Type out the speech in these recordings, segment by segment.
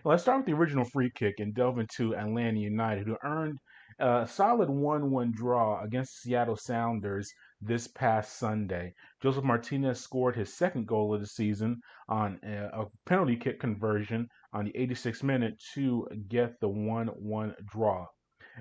Well, let's start with the original free kick and delve into Atlanta United, who earned a solid 1-1 draw against Seattle Sounders this past Sunday. Joseph Martinez scored his second goal of the season on a penalty kick conversion on the 86th minute to get the 1-1 draw.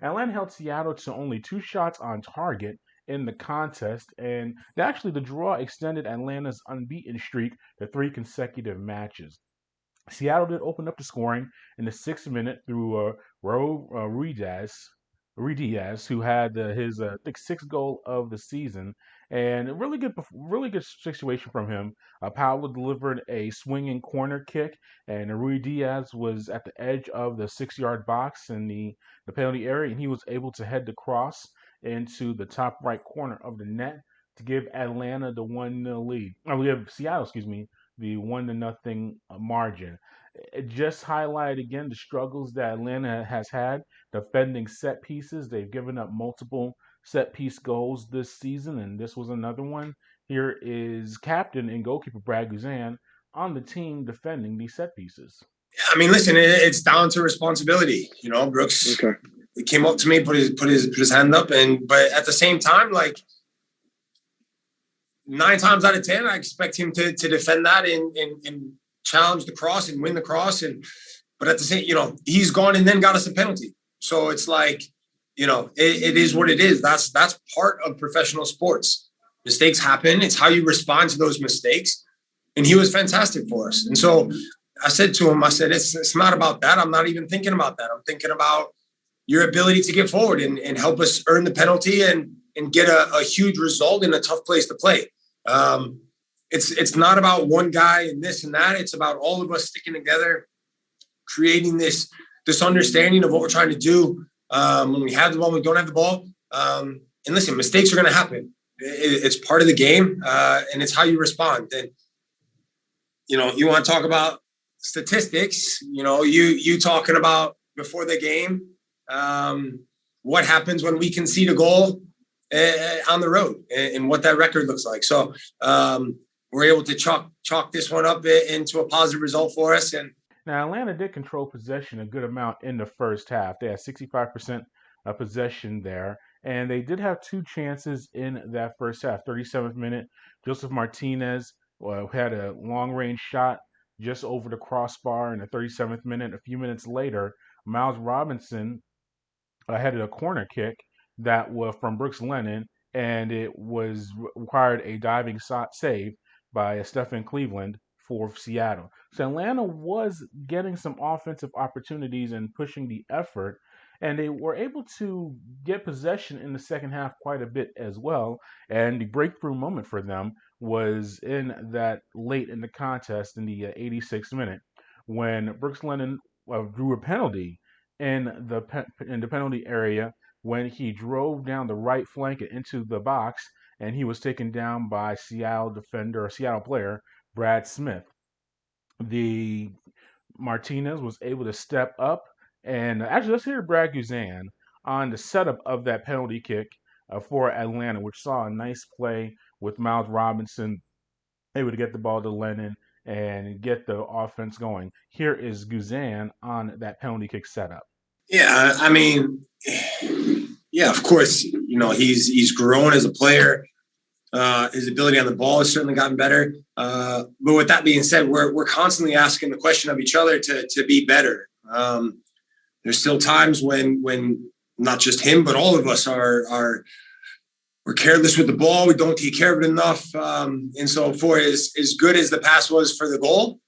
Atlanta held Seattle to only 2 shots on target in the contest, and actually the draw extended Atlanta's unbeaten streak to 3 consecutive matches. Seattle did open up the scoring in the 6th minute through Ruiz Diaz, who had his I think sixth goal of the season, and a really good situation from him. Powell delivered a swinging corner kick, and Ruiz Diaz was at the edge of the 6 yard box in the penalty area, and he was able to head the cross into the top right corner of the net to give Atlanta the 1-0 lead. Oh, we have Seattle, excuse me, the 1-0 margin. It just highlighted again the struggles that Atlanta has had defending set pieces. They've given up multiple set piece goals this season, and this was another one. Here is captain and goalkeeper Brad Guzan on the team defending these set pieces. I mean, listen, it's down to responsibility. Brooks He came up to me, put his hand up, but at the same time, like 9 times out of 10, I expect him to defend that and challenge the cross and win the cross. But at the same, he's gone and then got us a penalty. So it's like, it is what it is. That's part of professional sports. Mistakes happen. It's how you respond to those mistakes. And he was fantastic for us. And so I said to him, it's not about that. I'm not even thinking about that. I'm thinking about your ability to get forward and help us earn the penalty and get a huge result in a tough place to play. It's not about one guy and this and that. It's about all of us sticking together, creating this understanding of what we're trying to do when we have the ball, when we don't have the ball. And listen, mistakes are going to happen. It's part of the game, and it's how you respond. And you want to talk about statistics. You talking about before the game, what happens when we concede a goal on the road and what that record looks like. So we're able to chalk this one up into a positive result for us. And now Atlanta did control possession a good amount in the first half. They had 65% of possession there, and they did have 2 chances in that first half. 37th minute, Joseph Martinez had a long-range shot just over the crossbar in the 37th minute. A few minutes later, Miles Robinson headed a corner kick that was from Brooks Lennon, and it required a diving save by Stephen Cleveland for Seattle. So Atlanta was getting some offensive opportunities and pushing the effort, and they were able to get possession in the second half quite a bit as well. And the breakthrough moment for them was in that late in the contest in the 86th minute when Brooks Lennon drew a penalty in the penalty area when he drove down the right flank and into the box, and he was taken down by Seattle player Brad Smith. The Martinez was able to step up, and actually, let's hear Brad Guzan on the setup of that penalty kick for Atlanta, which saw a nice play with Miles Robinson able to get the ball to Lennon and get the offense going. Here is Guzan on that penalty kick setup. Yeah, I mean, yeah, of course, he's grown as a player. His ability on the ball has certainly gotten better. But with that being said, we're constantly asking the question of each other to be better. There's still times when not just him, but all of us we're careless with the ball. We don't take care of it enough. And so for as good as the pass was for the goal,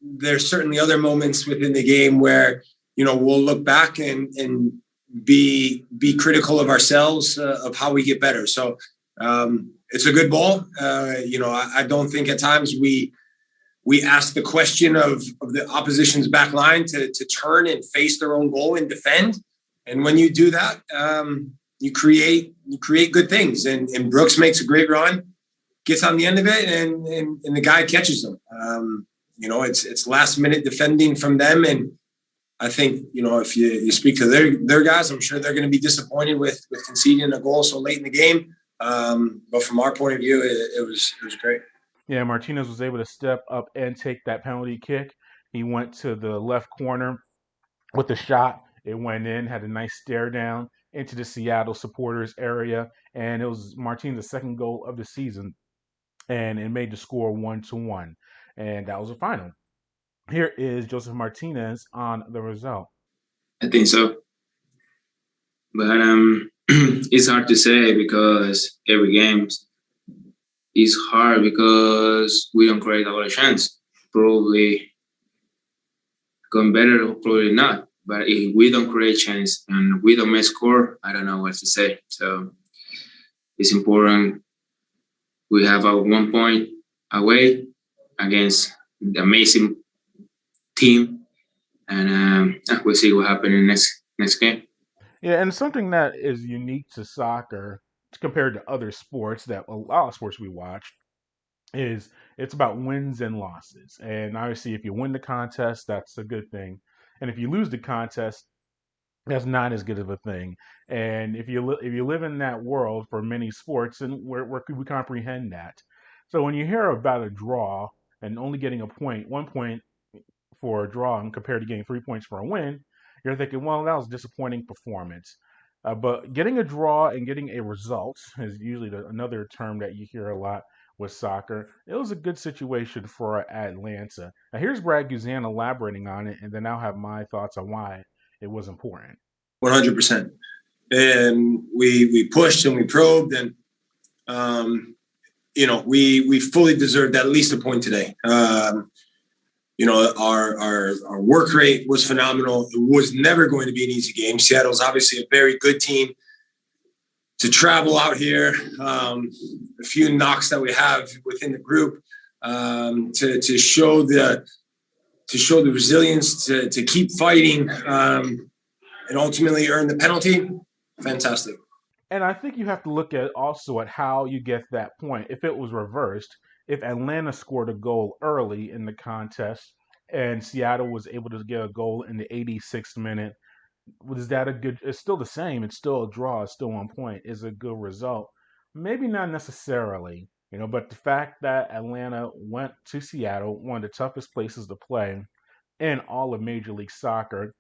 there's certainly other moments within the game where, we'll look back and be critical of ourselves, of how we get better. So it's a good ball. I don't think at times we ask the question of the opposition's back line to turn and face their own goal and defend. And when you do that, you create good things. And Brooks makes a great run, gets on the end of it, and the guy catches them. It's last minute defending from them. And I think, if you speak to their guys, I'm sure they're going to be disappointed with conceding a goal so late in the game. But from our point of view, it was great. Yeah, Martinez was able to step up and take that penalty kick. He went to the left corner with the shot. It went in, had a nice stare down into the Seattle supporters area, and it was Martinez's second goal of the season, and it made the score 1-1, and that was the final. Here is Joseph Martinez on the result. I think so, but it's hard to say because every game is hard because we don't create a lot of chance. Probably going better, or probably not. But if we don't create chance and we don't make score, I don't know what to say. So it's important. We have a 1 point away against the amazing team, and we'll see what happens in the next game. Yeah, and something that is unique to soccer compared to other sports that a lot of sports we watch is it's about wins and losses. And obviously, if you win the contest, that's a good thing. And if you lose the contest, that's not as good of a thing. And if you live in that world for many sports, and we comprehend that. So when you hear about a draw and only getting a point, 1 point for a draw, and compared to getting 3 points for a win, you're thinking, well, that was a disappointing performance. But getting a draw and getting a result is usually another term that you hear a lot with soccer. It was a good situation for Atlanta. Now here's Brad Guzan elaborating on it, and then I'll have my thoughts on why it was important. 100%. And we pushed and we probed, and we fully deserved at least a point today. Our work rate was phenomenal. It was never going to be an easy game. Seattle's obviously a very good team. To travel out here, a few knocks that we have within the group, to show the resilience, to keep fighting, and ultimately earn the penalty. Fantastic. And I think you have to look at also at how you get that point. If it was reversed, if Atlanta scored a goal early in the contest and Seattle was able to get a goal in the 86th minute, was that a good? It's still the same. It's still a draw. It's still 1 point. Is a good result? Maybe not necessarily, but the fact that Atlanta went to Seattle, one of the toughest places to play in all of Major League Soccer,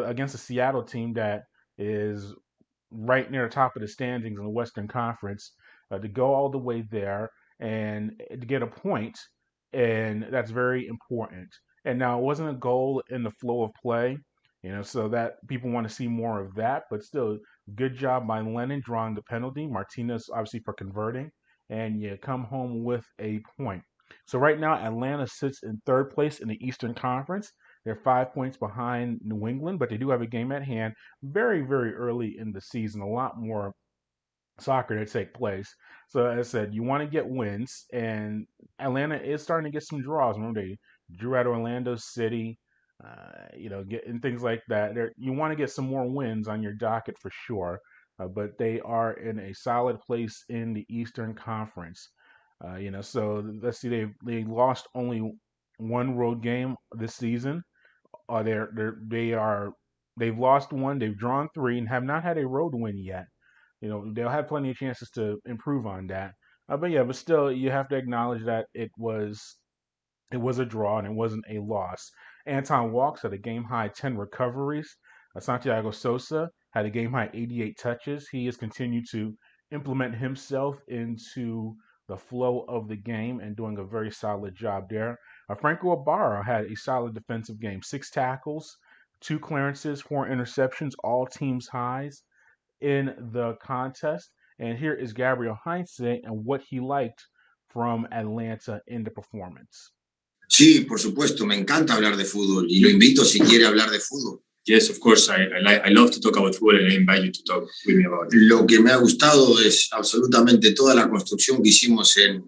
against a Seattle team that is right near the top of the standings in the Western Conference, to go all the way there and to get a point, and that's very important. And now it wasn't a goal in the flow of play, so that people want to see more of that, but still, good job by Lennon drawing the penalty, Martinez obviously for converting, and you come home with a point. So right now, Atlanta sits in third place in the Eastern Conference. They're 5 points behind New England, but they do have a game at hand very, very early in the season. A lot more soccer to take place. So as I said, you want to get wins, and Atlanta is starting to get some draws. Remember, they drew at Orlando City, and things like that. You want to get some more wins on your docket for sure. But they are in a solid place in the Eastern Conference. So let's see, they lost only one road game this season. They've lost one, they've drawn three, and have not had a road win yet. They'll have plenty of chances to improve on that. But still, you have to acknowledge that it was a draw and it wasn't a loss. Anton Walks had a game high 10 recoveries. Santiago Sosa had a game high 88 touches. He has continued to implement himself into the flow of the game and doing a very solid job there. Franco Ibarra had a solid defensive game, 6 tackles, 2 clearances, 4 interceptions, all teams highs in the contest. And here is Gabriel Heinze and what he liked from Atlanta in the performance. Sí, por supuesto, me encanta hablar de fútbol y lo invito si quiere hablar de fútbol. Yes, of course, I love to talk about football, and I invite you to talk with me about it. Lo que me ha gustado es absolutamente toda la construcción que hicimos en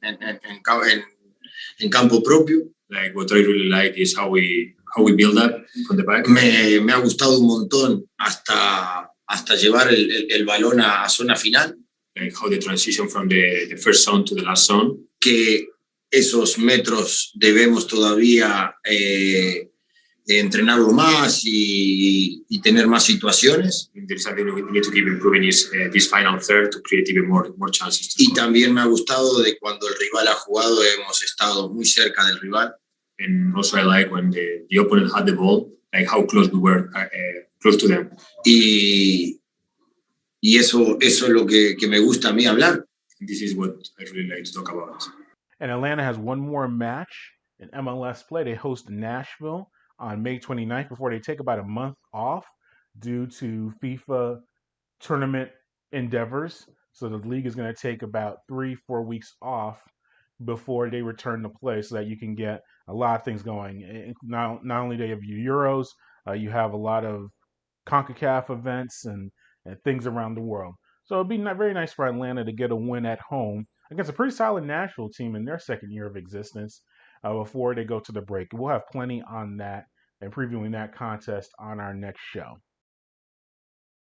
campo propio. Like what I really like is how we build up from the back. Me ha gustado un montón hasta llevar el balón a zona final. Like how the transition from the first zone to the last zone. Que esos metros debemos todavía entrenarlo más y tener más situaciones. There's something we need to keep improving is this final third to create even more chances. Y también me ha gustado de cuando el rival ha jugado, hemos estado muy cerca del rival. And also I like when the opponent had the ball, like how close we were, close to them. Y eso es lo que me gusta a mí hablar. This is what I really like to talk about. And Atlanta has one more match in MLS play. They host Nashville on May 29th before they take about a month off due to FIFA tournament endeavors. So the league is going to take about 3-4 weeks off before they return to play so that you can get a lot of things going. Not only do you have your Euros, you have a lot of CONCACAF events and things around the world. So it'd be very nice for Atlanta to get a win at home against a pretty solid Nashville team in their second year of existence before they go to the break. We'll have plenty on that and previewing that contest on our next show.